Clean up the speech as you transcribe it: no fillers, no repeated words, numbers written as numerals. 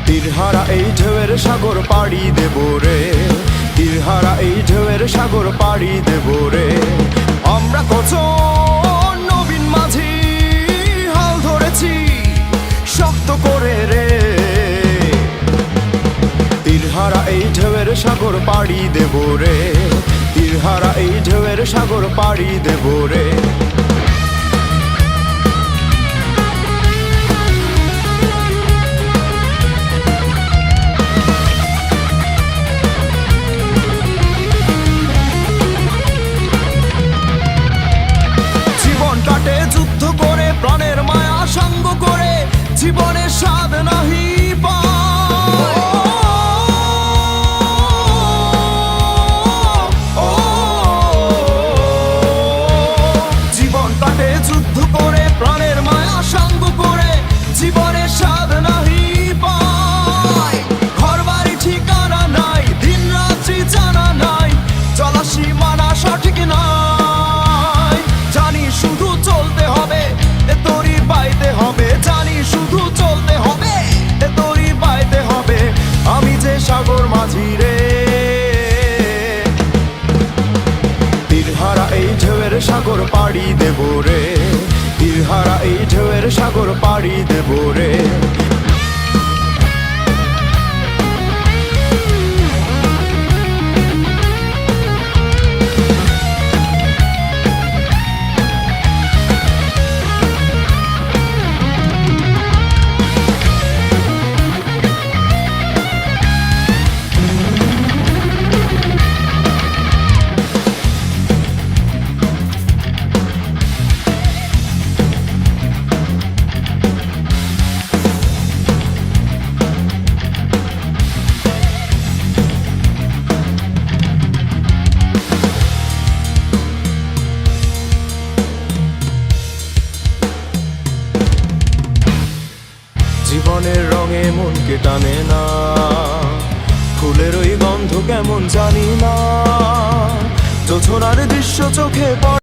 তীরহারা এই ঢেউয়ের সাগর পাড়ি দেব রে, তীরহারা এই ঢেউয়ের সাগর পাড়ি দেব রে। আমরা কত নবীন মাঝি হাল ধরেছি শক্ত করে রে, তীরহারা এই ঢেউয়ের সাগর পাড়ি দেব রে, তীরহারা এই ঢেউয়ের সাগর পাড়ি দেব রে। যুদ্ধ করে প্রাণের মায়া সঙ্গ করে জীবনের স্বাদ নাহি জীবন কাটে যুদ্ধ করে প্রাণের মায়া সঙ্গ করে জীবনের স্বাদ নাহি পায়। ঘর বাড়ি ঠিকানা নাই, দিন রাত্রি জানা নাই, চলা সীমানা সঠিক নাই। জানি শুধু চলতে হবে এ তরি পাইতে হবে, জানি শুধু চলতে হবে এ তরি পাইতে হবে। আমি যে সাগর মাঝি রে, তীরহারা এই ঢেউয়ের সাগর পাড়ি দেব রে, তীরহারা এই ঢেউয়ের সাগর পাড়ি দেব রে। জীবনের রঙে মনকে টানে না, ফুলের ওই গন্ধ কেমন জানি না, জোছনার দৃশ্য চোখে পড়ে।